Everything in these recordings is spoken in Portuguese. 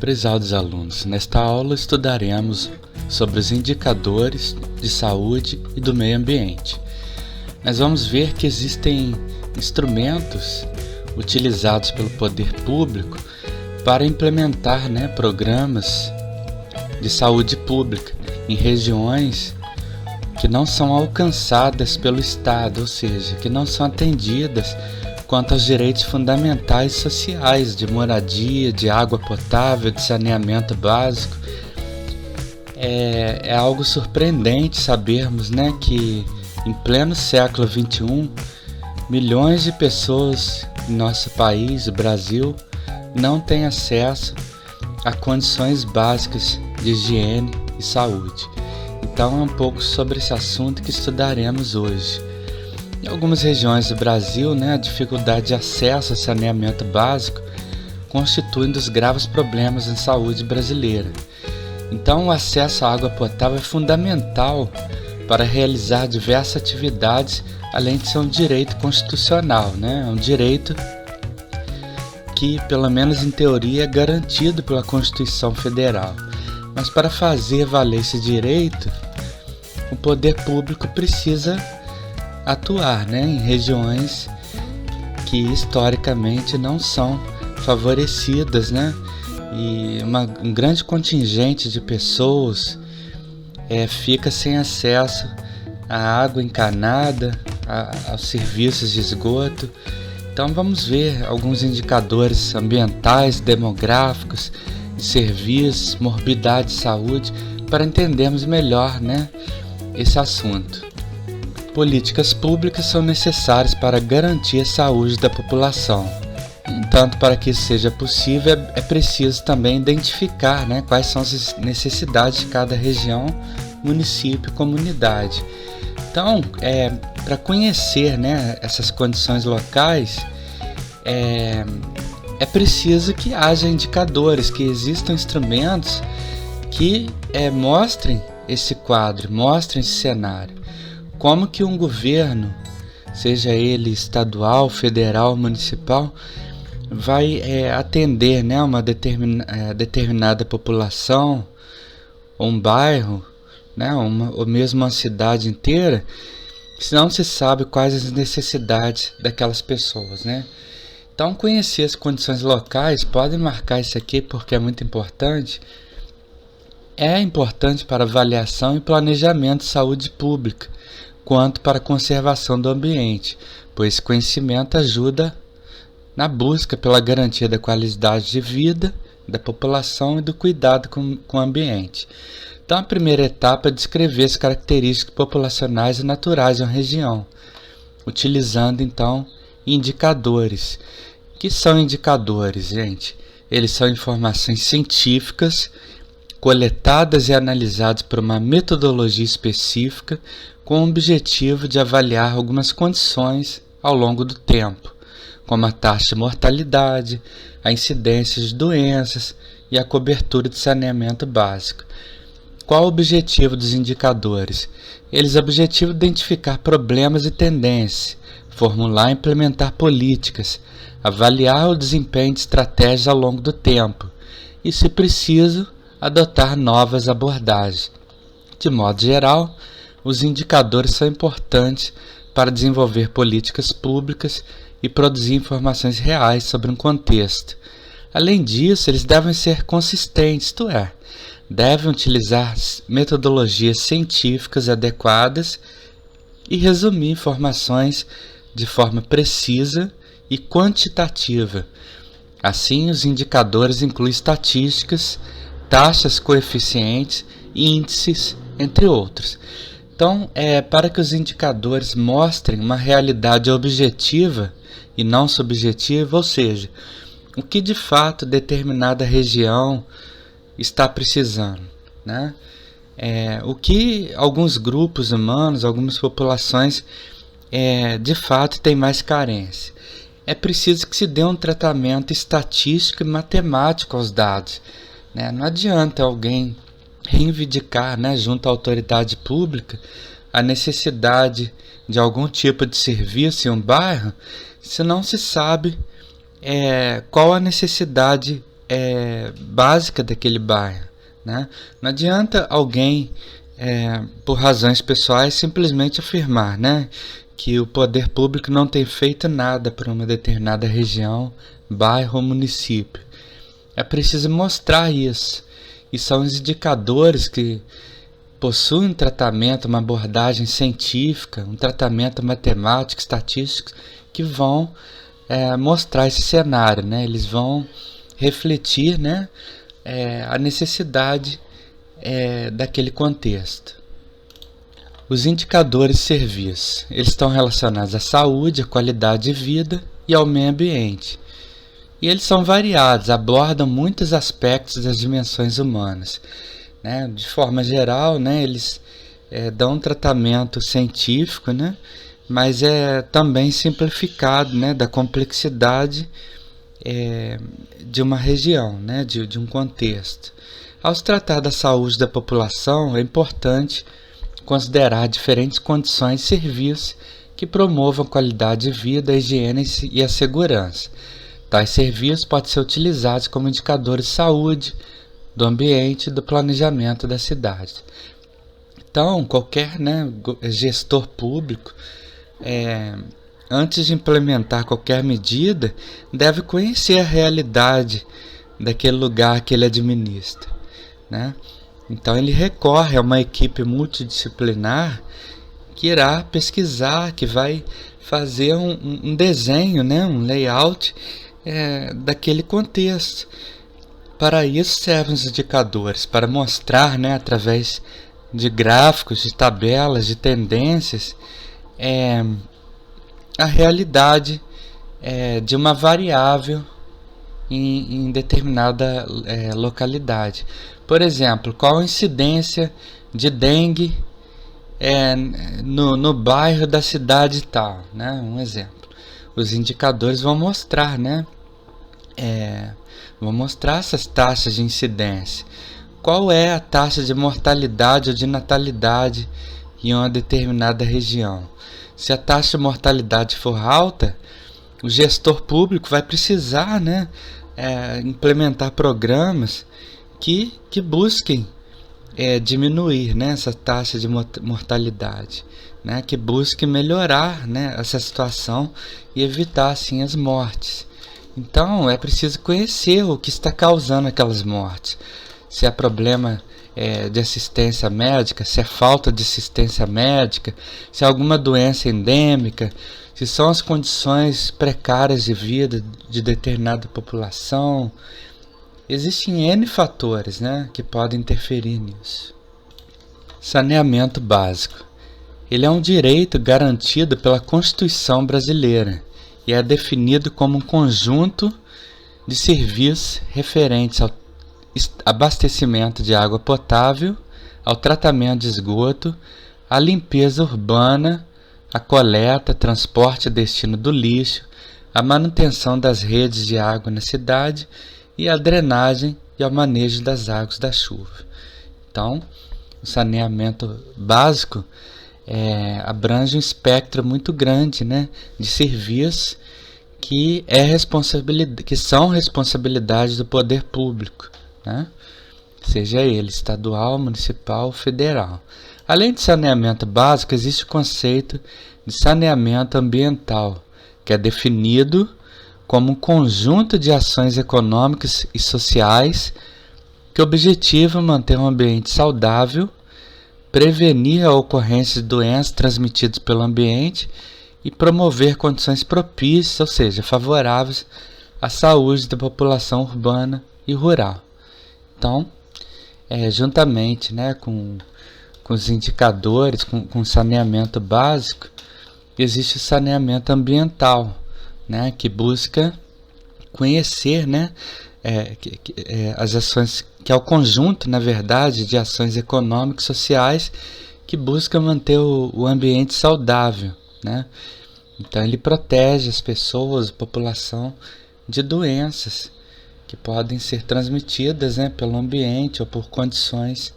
Prezados alunos, nesta aula estudaremos sobre os indicadores de saúde e do meio ambiente. Nós vamos ver que existem instrumentos utilizados pelo poder público para implementar programas de saúde pública em regiões que não são alcançadas pelo Estado, ou seja, que não são atendidas quanto aos direitos fundamentais sociais de moradia, de água potável, de saneamento básico. É algo surpreendente sabermos que em pleno século XXI, milhões de pessoas em nosso país, o Brasil, não têm acesso a condições básicas de higiene e saúde. Então é um pouco sobre esse assunto que estudaremos hoje. Em algumas regiões do Brasil, a dificuldade de acesso a saneamento básico constitui um dos graves problemas em saúde brasileira. Então o acesso à água potável é fundamental para realizar diversas atividades, além de ser um direito constitucional, É um direito que, pelo menos em teoria, é garantido pela Constituição Federal. Mas para fazer valer esse direito, o poder público precisa atuar em regiões que historicamente não são favorecidas, e um grande contingente de pessoas fica sem acesso à água encanada, aos serviços de esgoto. Então vamos ver alguns indicadores ambientais, demográficos, de serviços, morbidade e saúde, para entendermos melhor esse assunto. Políticas públicas são necessárias para garantir a saúde da população. Entanto, para que isso seja possível, é preciso também identificar quais são as necessidades de cada região, município e comunidade. Então, para conhecer essas condições locais, é preciso que haja indicadores, que existam instrumentos que mostrem esse quadro, mostrem esse cenário. Como que um governo, seja ele estadual, federal, municipal, vai atender uma determinada população, ou um bairro, ou mesmo uma cidade inteira, se não se sabe quais as necessidades daquelas pessoas, Então, conhecer as condições locais, podem marcar isso aqui porque é muito importante. É importante para avaliação e planejamento de saúde pública, quanto para a conservação do ambiente, pois esse conhecimento ajuda na busca pela garantia da qualidade de vida da população e do cuidado com o ambiente. Então, a primeira etapa é descrever as características populacionais e naturais de uma região, utilizando, então, indicadores. O que são indicadores, gente? Eles são informações científicas coletadas e analisadas por uma metodologia específica com o objetivo de avaliar algumas condições ao longo do tempo, como a taxa de mortalidade, a incidência de doenças e a cobertura de saneamento básico. Qual o objetivo dos indicadores? Eles objetivam identificar problemas e tendências, formular e implementar políticas, avaliar o desempenho de estratégias ao longo do tempo e, se preciso, adotar novas abordagens. De modo geral, os indicadores são importantes para desenvolver políticas públicas e produzir informações reais sobre um contexto. Além disso, eles devem ser consistentes, isto é, devem utilizar metodologias científicas adequadas e resumir informações de forma precisa e quantitativa. Assim, os indicadores incluem estatísticas, taxas, coeficientes, índices, entre outros. Então, para que os indicadores mostrem uma realidade objetiva e não subjetiva, ou seja, o que de fato determinada região está precisando, o que alguns grupos humanos, algumas populações de fato têm mais carência. É preciso que se dê um tratamento estatístico e matemático aos dados. Não adianta alguém reivindicar junto à autoridade pública a necessidade de algum tipo de serviço em um bairro se não se sabe qual a necessidade básica daquele bairro, né? Não adianta alguém, por razões pessoais, simplesmente afirmar, né, que o poder público não tem feito nada para uma determinada região, bairro ou município. É preciso mostrar isso. E são os indicadores que possuem um tratamento, uma abordagem científica, um tratamento matemático, estatístico, que vão mostrar esse cenário, né? Eles vão refletir, né, a necessidade daquele contexto. Os indicadores de serviço, eles estão relacionados à saúde, à qualidade de vida e ao meio ambiente. E eles são variados, abordam muitos aspectos das dimensões humanas, né? De forma geral, né, eles dão um tratamento científico, né, mas é também simplificado, né, da complexidade de uma região, né, de um contexto. Ao se tratar da saúde da população, é importante considerar diferentes condições de serviço que promovam a qualidade de vida, a higiene e a segurança. Tais serviços podem ser utilizados como indicadores de saúde, do ambiente e do planejamento da cidade. Então, qualquer, né, gestor público, antes de implementar qualquer medida, deve conhecer a realidade daquele lugar que ele administra, né? Então ele recorre a uma equipe multidisciplinar que irá pesquisar, que vai fazer um desenho, né, um layout daquele contexto. Para isso servem os indicadores, para mostrar, né, através de gráficos, de tabelas, de tendências, a realidade de uma variável em determinada localidade. Por exemplo, qual a incidência de dengue no bairro da cidade tal, né? Um exemplo. Os indicadores vão mostrar, né? Vão mostrar essas taxas de incidência. Qual é a taxa de mortalidade ou de natalidade em uma determinada região? Se a taxa de mortalidade for alta, o gestor público vai precisar, né, implementar programas que busquem diminuir, né, essa taxa de mortalidade, né, que busquem melhorar, né, essa situação e evitar assim as mortes. Então é preciso conhecer o que está causando aquelas mortes. Se é problema de assistência médica, se é falta de assistência médica, se é alguma doença endêmica, se são as condições precárias de vida de determinada população. Existem N fatores, né, que podem interferir nisso. Saneamento básico. Ele é um direito garantido pela Constituição brasileira e é definido como um conjunto de serviços referentes ao abastecimento de água potável, ao tratamento de esgoto, à limpeza urbana, à coleta, transporte e destino do lixo, à manutenção das redes de água na cidade e à drenagem e ao manejo das águas da chuva. Então, o saneamento básico abrange um espectro muito grande, né, de serviços que são responsabilidade do poder público, né, seja ele estadual, municipal ou federal. Além de saneamento básico, existe o conceito de saneamento ambiental, que é definido como um conjunto de ações econômicas e sociais que objetivam manter um ambiente saudável, prevenir a ocorrência de doenças transmitidas pelo ambiente e promover condições propícias, ou seja, favoráveis à saúde da população urbana e rural. Então, juntamente, né, com os indicadores, com o saneamento básico, existe o saneamento ambiental, né, que busca conhecer, né, as ações, que é o conjunto, na verdade, de ações econômicas e sociais que busca manter o ambiente saudável, né? Então ele protege as pessoas, a população, de doenças que podem ser transmitidas, né, pelo ambiente ou por condições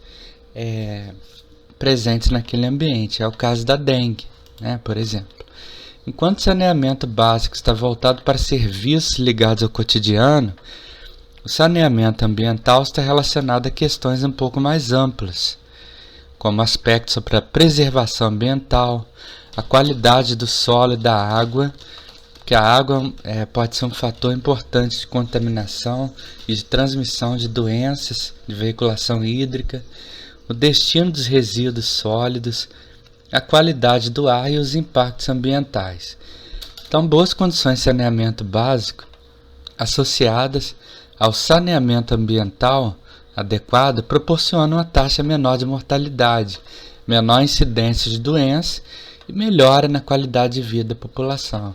presentes naquele ambiente. É o caso da dengue, né, por exemplo. Enquanto o saneamento básico está voltado para serviços ligados ao cotidiano, O saneamento ambiental está relacionado a questões um pouco mais amplas, como aspectos sobre a preservação ambiental, a qualidade do solo e da água, que a água pode ser um fator importante de contaminação e de transmissão de doenças, de veiculação hídrica, o destino dos resíduos sólidos, a qualidade do ar e os impactos ambientais. Então, boas condições de saneamento básico associadas ao saneamento ambiental adequado proporcionam uma taxa menor de mortalidade, menor incidência de doenças e melhora na qualidade de vida da população.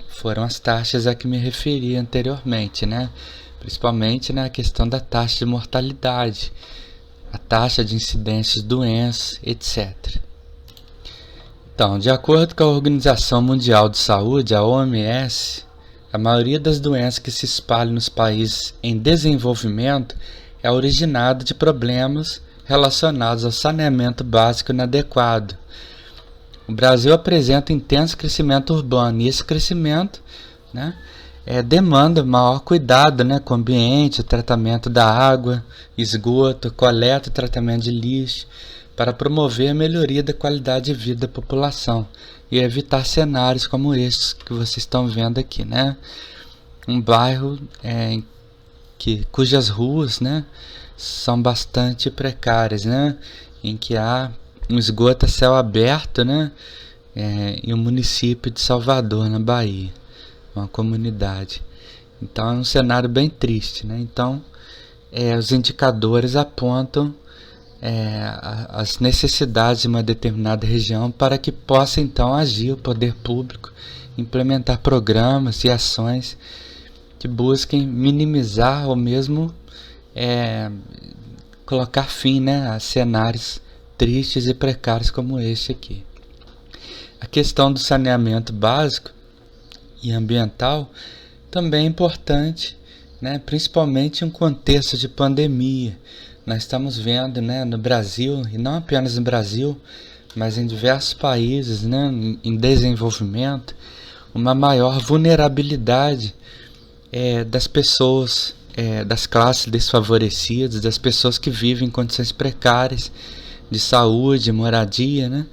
Foram as taxas a que me referi anteriormente, né? Principalmente na questão da taxa de mortalidade, a taxa de incidência de doenças, etc. Então, de acordo com a Organização Mundial de Saúde, a OMS, a maioria das doenças que se espalham nos países em desenvolvimento é originada de problemas relacionados ao saneamento básico inadequado. O Brasil apresenta intenso crescimento urbano e esse crescimento, né, demanda maior cuidado, né, com o ambiente, o tratamento da água, esgoto, coleta e tratamento de lixo, para promover a melhoria da qualidade de vida da população e evitar cenários como esses que vocês estão vendo aqui, né? Um bairro cujas ruas, né, são bastante precárias, né, em que há um esgoto a céu aberto, né, em um município de Salvador, na Bahia, uma comunidade. Então é um cenário bem triste, né? Então os indicadores apontam as necessidades de uma determinada região para que possa então agir o poder público, implementar programas e ações que busquem minimizar ou mesmo colocar fim, né, a cenários tristes e precários como este aqui. A questão do saneamento básico e ambiental também é importante, né, principalmente em um contexto de pandemia. Nós estamos vendo, né, no Brasil, e não apenas no Brasil, mas em diversos países, né, em desenvolvimento, uma maior vulnerabilidade das pessoas, das classes desfavorecidas, das pessoas que vivem em condições precárias de saúde, moradia, né,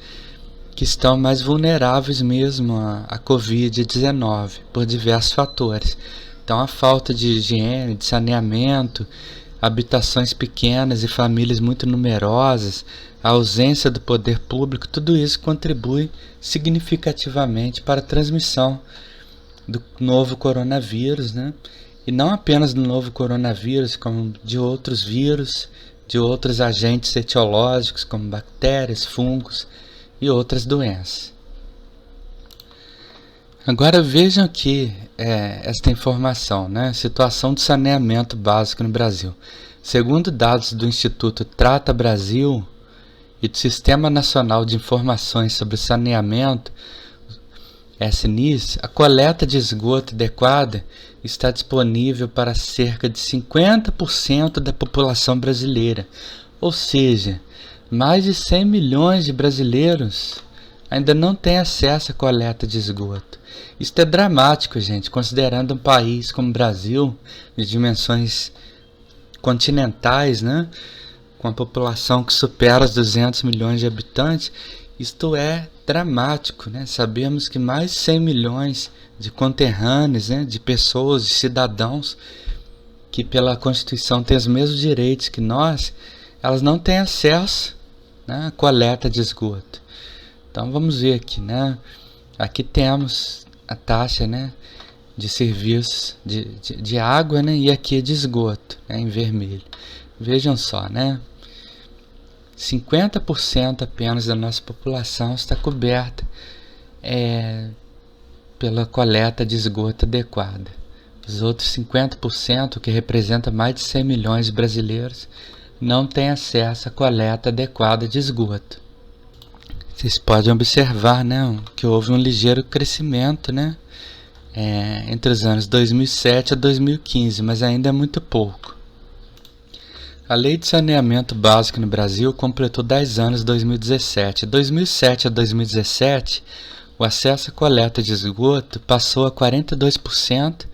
que estão mais vulneráveis mesmo à Covid-19 por diversos fatores. Então, a falta de higiene, de saneamento, habitações pequenas e famílias muito numerosas, a ausência do poder público, tudo isso contribui significativamente para a transmissão do novo coronavírus, né? E não apenas do novo coronavírus, como de outros vírus, de outros agentes etiológicos, como bactérias, fungos e outras doenças. Agora vejam aqui esta informação, né? Situação de saneamento básico no Brasil. Segundo dados do Instituto Trata Brasil e do Sistema Nacional de Informações sobre Saneamento, SNIS, a coleta de esgoto adequada está disponível para cerca de 50% da população brasileira, ou seja, mais de 100 milhões de brasileiros ainda não têm acesso à coleta de esgoto. Isso é dramático, gente, considerando um país como o Brasil, de dimensões continentais, né, com a população que supera os 200 milhões de habitantes. Isto é dramático, né? Sabemos que mais de 100 milhões de conterrâneos, né, de pessoas, de cidadãos que pela Constituição têm os mesmos direitos que nós, elas não têm acesso, né, à coleta de esgoto. Então vamos ver aqui, né? Aqui temos a taxa, né, de serviços de água, né, e aqui é de esgoto, né, em vermelho. Vejam só, né? 50% apenas da nossa população está coberta pela coleta de esgoto adequada. Os outros 50%, que representa mais de 100 milhões de brasileiros, não têm acesso à coleta adequada de esgoto. Vocês podem observar, né, que houve um ligeiro crescimento, né, entre os anos 2007 a 2015, mas ainda é muito pouco. A Lei de Saneamento Básico no Brasil completou 10 anos em 2017. De 2007 a 2017, o acesso à coleta de esgoto passou a 42%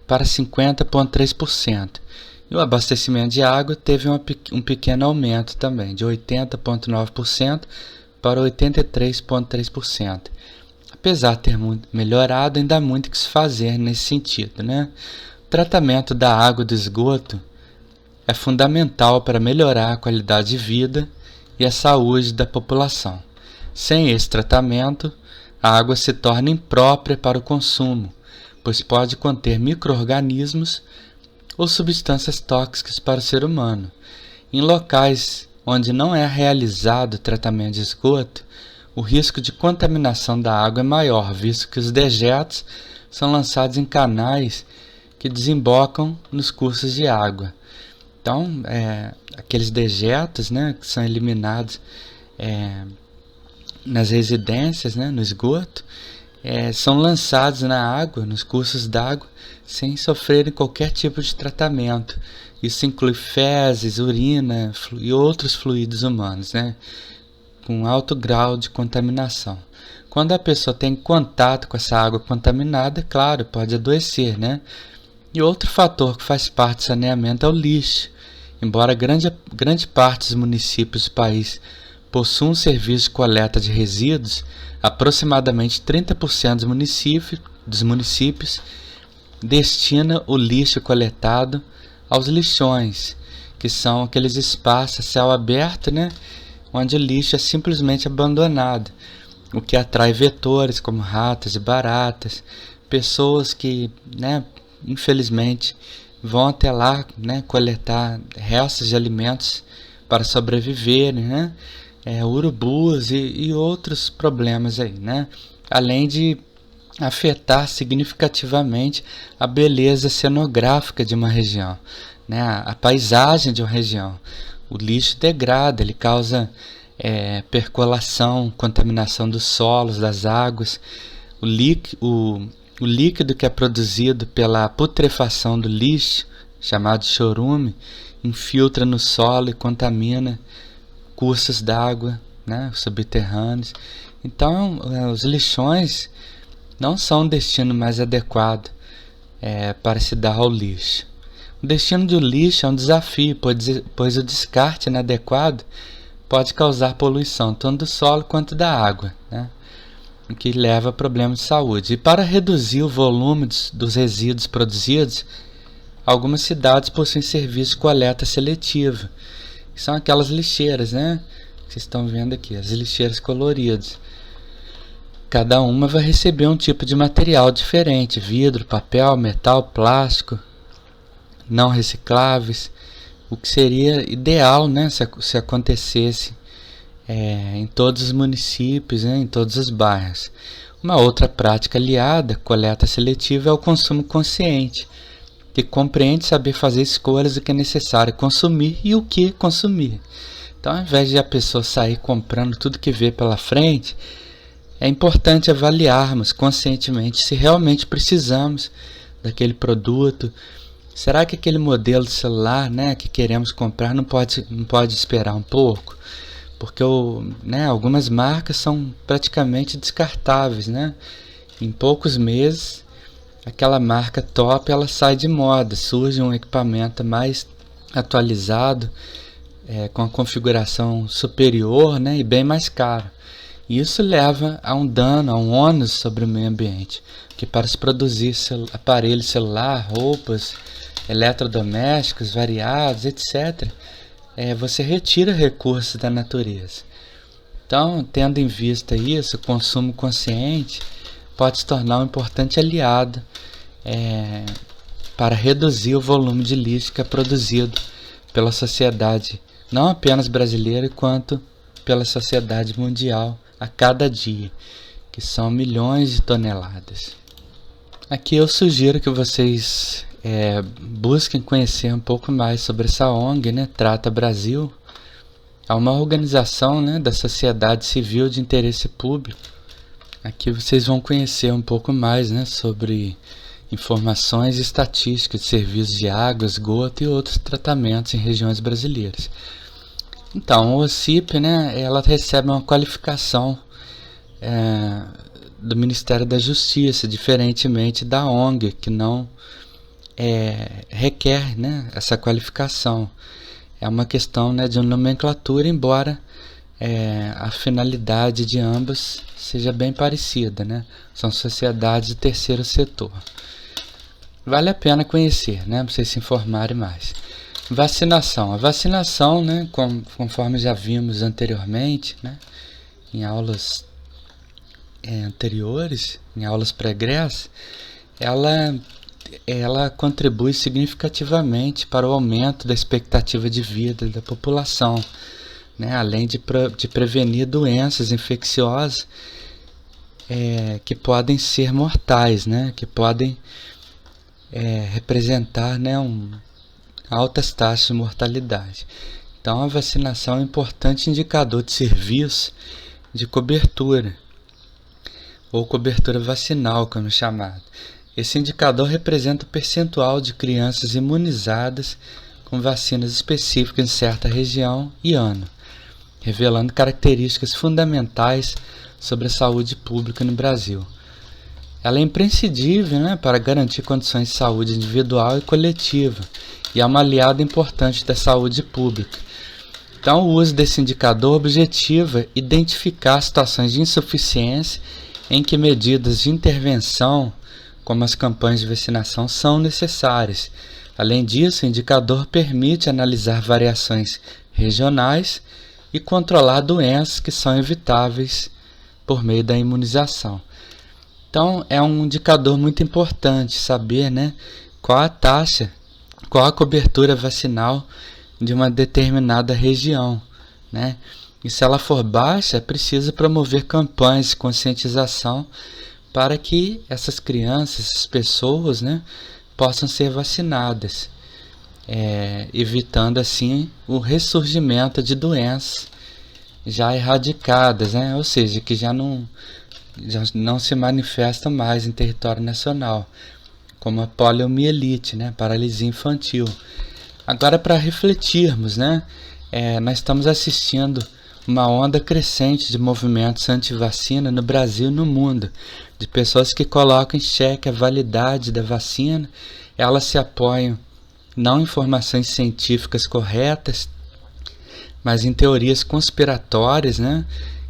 para 50,3%. E o abastecimento de água teve um pequeno aumento também, de 80,9% para 83,3%. Apesar de ter melhorado, ainda há muito que se fazer nesse sentido, né? O tratamento da água do esgoto é fundamental para melhorar a qualidade de vida e a saúde da população. Sem esse tratamento, a água se torna imprópria para o consumo, pois pode conter micro-organismos ou substâncias tóxicas para o ser humano. Em locais onde não é realizado o tratamento de esgoto, o risco de contaminação da água é maior, visto que os dejetos são lançados em canais que desembocam nos cursos de água. Então, aqueles dejetos, né, que são eliminados nas residências, né, no esgoto, são lançados na água, nos cursos d'água, sem sofrerem qualquer tipo de tratamento. Isso inclui fezes, urina e outros fluidos humanos, né, com alto grau de contaminação. Quando a pessoa tem contato com essa água contaminada, claro, pode adoecer, né? E outro fator que faz parte do saneamento é o lixo. Embora grande parte dos municípios do país possuam um serviço de coleta de resíduos, aproximadamente 30% dos municípios destina o lixo coletado aos lixões, que são aqueles espaços a céu aberto, né, onde o lixo é simplesmente abandonado, o que atrai vetores como ratas e baratas, pessoas que, né, infelizmente, vão até lá, né, coletar restos de alimentos para sobreviverem, né, urubus e outros problemas aí, né, além de afetar significativamente a beleza cenográfica de uma região, né, a paisagem de uma região. O lixo degrada, ele causa percolação, contaminação dos solos, das águas. O líquido que é produzido pela putrefação do lixo, chamado chorume, infiltra no solo e contamina cursos d'água, né, subterrâneos. Então, os lixões não são um destino mais adequado para se dar ao lixo. O destino do lixo é um desafio, pois o descarte inadequado pode causar poluição tanto do solo quanto da água, né, o que leva a problemas de saúde. E para reduzir o volume dos resíduos produzidos, algumas cidades possuem serviço de coleta seletiva, que são aquelas lixeiras, né, que vocês estão vendo aqui, as lixeiras coloridas. Cada uma vai receber um tipo de material diferente: vidro, papel, metal, plástico, não recicláveis, o que seria ideal, né, se acontecesse em todos os municípios, né, em todos os bairros. Uma outra prática aliada à coleta seletiva é o consumo consciente, que compreende saber fazer escolhas do que é necessário consumir e o que consumir. Então, ao invés de a pessoa sair comprando tudo que vê pela frente, é importante avaliarmos conscientemente se realmente precisamos daquele produto. Será que aquele modelo de celular, né, que queremos comprar não pode esperar um pouco? Porque algumas marcas são praticamente descartáveis, né? Em poucos meses, aquela marca top ela sai de moda, surge um equipamento mais atualizado, com a configuração superior, né, e bem mais caro. Isso leva a um dano, a um ônus sobre o meio ambiente, que para se produzir aparelho celular, roupas, eletrodomésticos variados, etc., você retira recursos da natureza. Então, tendo em vista isso, o consumo consciente pode se tornar um importante aliado para reduzir o volume de lixo que é produzido pela sociedade, não apenas brasileira, quanto pela sociedade mundial a cada dia, que são milhões de toneladas. Aqui eu sugiro que vocês busquem conhecer um pouco mais sobre essa ONG, né, Trata Brasil. É uma organização, né, da sociedade civil de interesse público. Aqui vocês vão conhecer um pouco mais, né, sobre informações e estatísticas de serviços de água, esgoto e outros tratamentos em regiões brasileiras. Então, o OCIP, né, ela recebe uma qualificação do Ministério da Justiça, diferentemente da ONG, que não requer, né, essa qualificação. É uma questão, né, de nomenclatura, embora a finalidade de ambas seja bem parecida, né? São sociedades de terceiro setor. Vale a pena conhecer, né, para vocês se informarem mais. Vacinação. A vacinação, né, conforme já vimos anteriormente, né, em aulas anteriores, em aulas pregressas, ela contribui significativamente para o aumento da expectativa de vida da população, né, além de prevenir doenças infecciosas que podem ser mortais, né, que podem representar, né, altas taxas de mortalidade. Então, a vacinação é um importante indicador de serviço de cobertura, ou cobertura vacinal, como é chamado. Esse indicador representa o percentual de crianças imunizadas com vacinas específicas em certa região e ano, revelando características fundamentais sobre a saúde pública no Brasil. Ela é imprescindível, né, para garantir condições de saúde individual e coletiva, e é uma aliada importante da saúde pública. Então, o uso desse indicador objetiva identificar situações de insuficiência em que medidas de intervenção, como as campanhas de vacinação, são necessárias. Além disso, o indicador permite analisar variações regionais e controlar doenças que são evitáveis por meio da imunização. Então, é um indicador muito importante saber, né, qual a taxa, qual a cobertura vacinal de uma determinada região, né? E se ela for baixa, é preciso promover campanhas de conscientização para que essas crianças, essas pessoas, né, possam ser vacinadas, evitando assim o ressurgimento de doenças já erradicadas, né? Ou seja, que já não se manifestam mais em território nacional, como a poliomielite, né, paralisia infantil. Agora, para refletirmos, né, nós estamos assistindo uma onda crescente de movimentos anti-vacina no Brasil e no mundo, de pessoas que colocam em xeque a validade da vacina. Elas se apoiam não em informações científicas corretas, mas em teorias conspiratórias, né,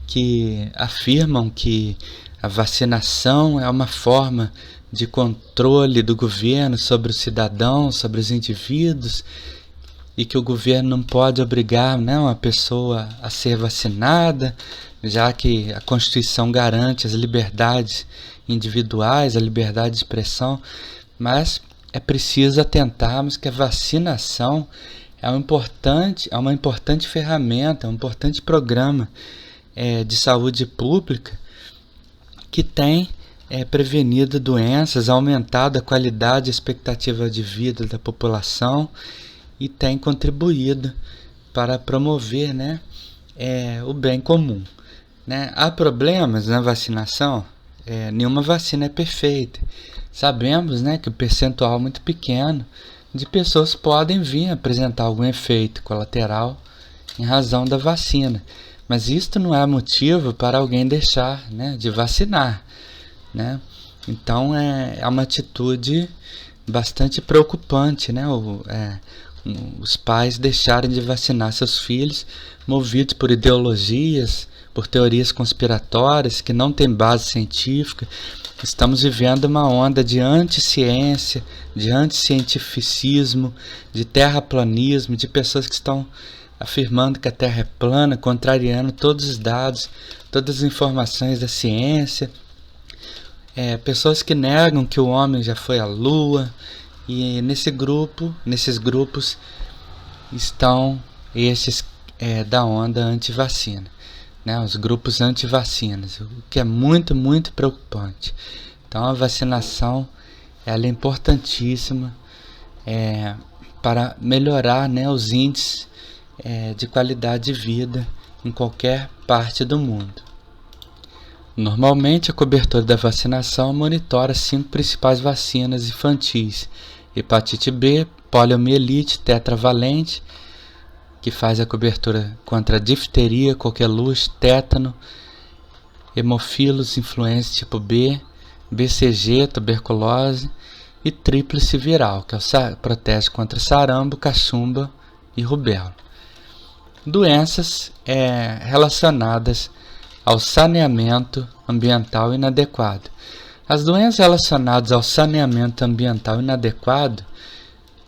que afirmam que a vacinação é uma forma de controle do governo sobre os cidadãos, sobre os indivíduos, e que o governo não pode obrigar, né, uma pessoa a ser vacinada, já que a Constituição garante as liberdades individuais, a liberdade de expressão. Mas é preciso atentarmos que a vacinação é uma importante ferramenta, um importante programa de saúde pública que tem prevenido doenças, aumentado a qualidade e expectativa de vida da população e tem contribuído para promover, né, o bem comum, né? Há problemas na vacinação? Nenhuma vacina é perfeita. Sabemos, né, que o percentual muito pequeno de pessoas podem vir a apresentar algum efeito colateral em razão da vacina, mas isto não é motivo para alguém deixar, né, de vacinar, né? Então é uma atitude bastante preocupante, né? Os pais deixarem de vacinar seus filhos movidos por ideologias, por teorias conspiratórias que não têm base científica. Estamos vivendo uma onda de anticiência, de anticientificismo, de terraplanismo, de pessoas que estão afirmando que a Terra é plana, contrariando todos os dados, todas as informações da ciência. Pessoas que negam que o homem já foi à Lua. E nesses grupos estão esses da onda anti-vacina, né? Os grupos anti-vacinas, o que é muito, muito preocupante. Então a vacinação ela é importantíssima para melhorar, né, os índices de qualidade de vida em qualquer parte do mundo. Normalmente a cobertura da vacinação monitora 5 principais vacinas infantis: hepatite B, poliomielite tetravalente, que faz a cobertura contra difteria, coqueluche, tétano, hemofilos influenza tipo B, BCG, tuberculose e tríplice viral, que protege contra sarampo, cachumba e rubéola. Doenças relacionadas ao saneamento ambiental inadequado. As doenças relacionadas ao saneamento ambiental inadequado,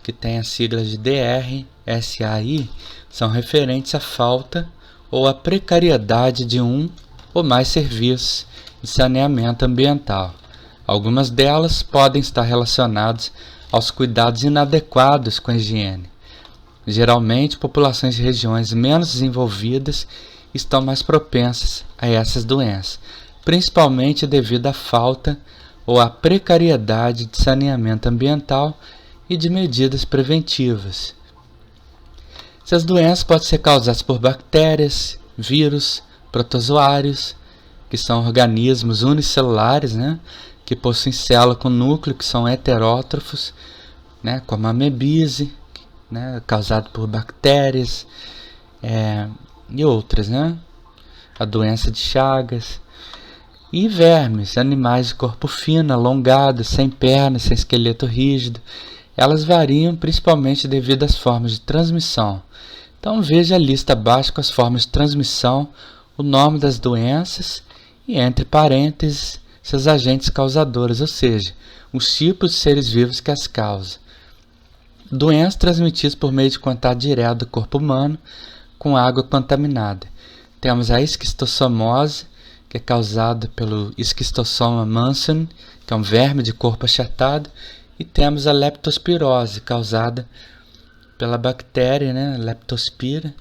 que tem a sigla de DRSAI, são referentes à falta ou à precariedade de um ou mais serviços de saneamento ambiental. Algumas delas podem estar relacionadas aos cuidados inadequados com a higiene. Geralmente, populações de regiões menos desenvolvidas estão mais propensas a essas doenças, principalmente devido à falta ou à precariedade de saneamento ambiental e de medidas preventivas. Essas doenças podem ser causadas por bactérias, vírus, protozoários, que são organismos unicelulares, que possuem célula com núcleo, que são heterótrofos, como a amebise, causado por bactérias, e outras, a doença de Chagas, e vermes, animais de corpo fino, alongado, sem pernas, sem esqueleto rígido. Elas variam principalmente devido às formas de transmissão. Então veja a lista abaixo com as formas de transmissão, o nome das doenças e, entre parênteses, seus agentes causadores, ou seja, os tipos de seres vivos que as causam. Doenças transmitidas por meio de contato direto do corpo humano com água contaminada. Temos a esquistossomose, que é causada pelo Esquistossoma mansoni, que é um verme de corpo achatado, e temos a leptospirose, causada pela bactéria, Leptospira,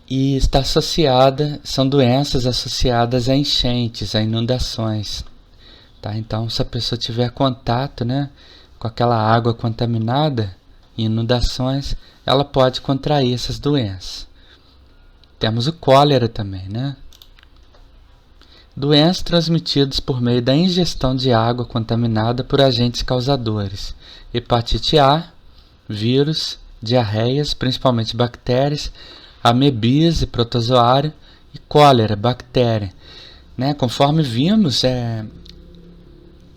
e está associada, são doenças associadas a enchentes, a inundações. Então, se a pessoa tiver contato, com aquela água contaminada, inundações, ela pode contrair essas doenças. Temos o cólera também, Doenças transmitidas por meio da ingestão de água contaminada por agentes causadores. Hepatite A, vírus, diarreias, principalmente bactérias, amebise, protozoário e cólera, bactéria. Conforme vimos,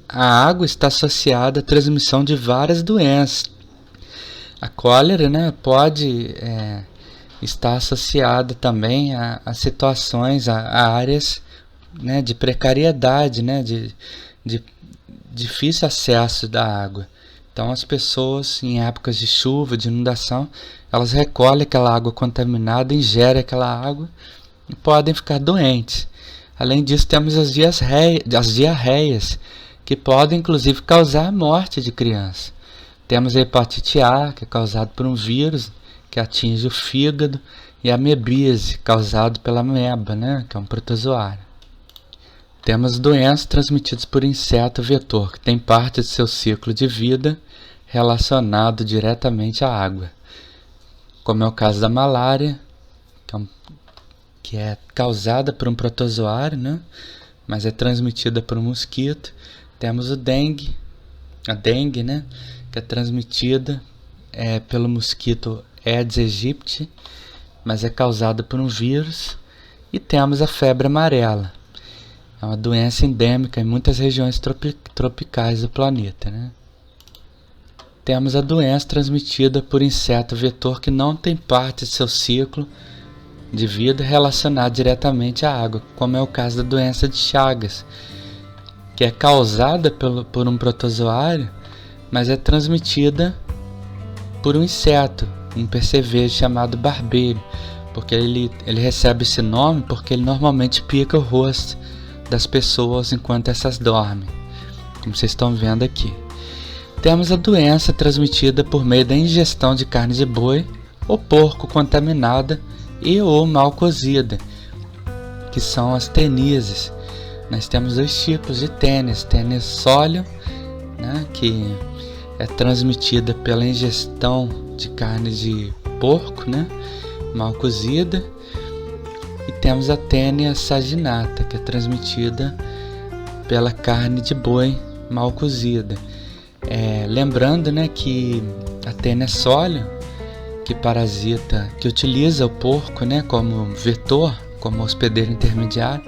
a água está associada à transmissão de várias doenças. A cólera, pode estar associada também a situações, a áreas, de precariedade, de difícil acesso da água. Então as pessoas, em épocas de chuva, de inundação, elas recolhem aquela água contaminada, ingerem aquela água e podem ficar doentes. Além disso, temos as diarreias, que podem inclusive causar a morte de criança. Temos a hepatite A, que é causada por um vírus que atinge o fígado, e a amebise, causada pela ameba, que é um protozoário. Temos doenças transmitidas por inseto vetor, que tem parte de seu ciclo de vida relacionado diretamente à água, como é o caso da malária, que é causada por um protozoário, mas é transmitida por um mosquito. Temos a dengue, que é transmitida pelo mosquito Aedes aegypti, mas é causada por um vírus. E temos a febre amarela. É uma doença endêmica em muitas regiões tropicais do planeta. Temos a doença transmitida por inseto vetor que não tem parte de seu ciclo de vida relacionado diretamente à água, como é o caso da doença de Chagas, que é causada por um protozoário, mas é transmitida por um inseto, um percevejo chamado barbeiro, porque ele recebe esse nome porque ele normalmente pica o rosto das pessoas enquanto essas dormem, como vocês estão vendo aqui. Temos a doença transmitida por meio da ingestão de carne de boi ou porco contaminada e ou mal cozida, que são as teníases. Nós temos dois tipos de tênis sóleo, que é transmitida pela ingestão de carne de porco, mal cozida, e temos a tênia saginata, que é transmitida pela carne de boi mal cozida. Lembrando, que a tênia sóleo, que utiliza o porco, como vetor, como hospedeiro intermediário,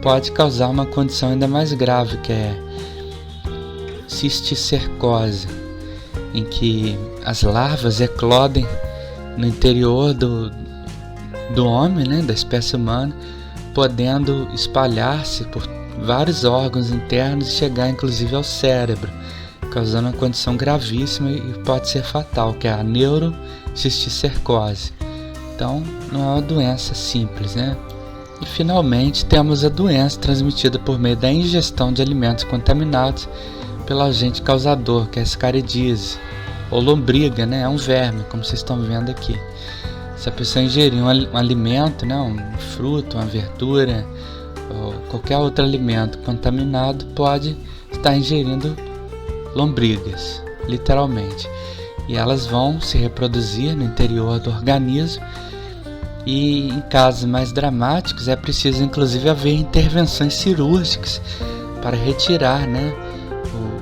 pode causar uma condição ainda mais grave, que é cisticercose, em que as larvas eclodem no interior do homem, né, da espécie humana, podendo espalhar-se por vários órgãos internos e chegar inclusive ao cérebro, causando uma condição gravíssima e pode ser fatal, que é a neurocisticercose. Então, não é uma doença simples, né? E finalmente temos a doença transmitida por meio da ingestão de alimentos contaminados pelo agente causador, que é a escaridíase, ou lombriga, né? É um verme, como vocês estão vendo aqui. Se a pessoa ingerir um alimento, né? Um fruto, uma verdura, ou qualquer outro alimento contaminado, pode estar ingerindo lombrigas, literalmente. E elas vão se reproduzir no interior do organismo, e em casos mais dramáticos é preciso inclusive haver intervenções cirúrgicas para retirar, né,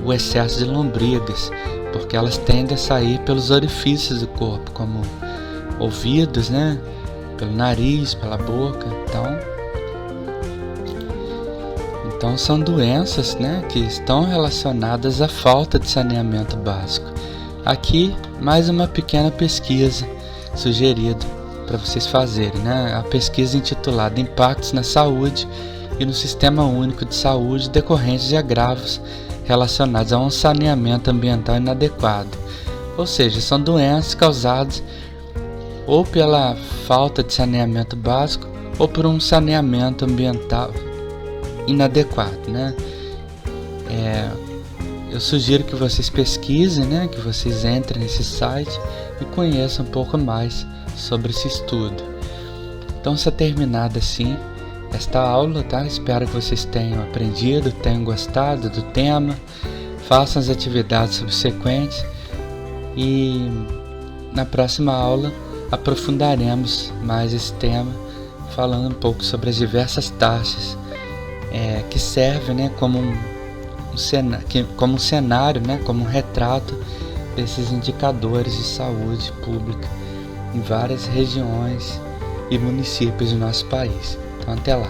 o excesso de lombrigas, porque elas tendem a sair pelos orifícios do corpo, como ouvidos, né, pelo nariz, pela boca. Então são doenças, né, que estão relacionadas à falta de saneamento básico. Aqui mais uma pequena pesquisa sugerida para vocês fazerem, né? A pesquisa intitulada Impactos na Saúde e no Sistema Único de Saúde decorrentes de agravos relacionados a um saneamento ambiental inadequado. Ou seja, são doenças causadas ou pela falta de saneamento básico ou por um saneamento ambiental inadequado, né? Eu sugiro que vocês pesquisem, né? Que vocês entrem nesse site e conheçam um pouco mais sobre esse estudo. Então, se é terminada assim esta aula, tá? Espero que vocês tenham aprendido, tenham gostado do tema, façam as atividades subsequentes e na próxima aula aprofundaremos mais esse tema, falando um pouco sobre as diversas taxas que servem, né, como um cenário, né, como um retrato desses indicadores de saúde pública em várias regiões e municípios do nosso país. Então, até lá.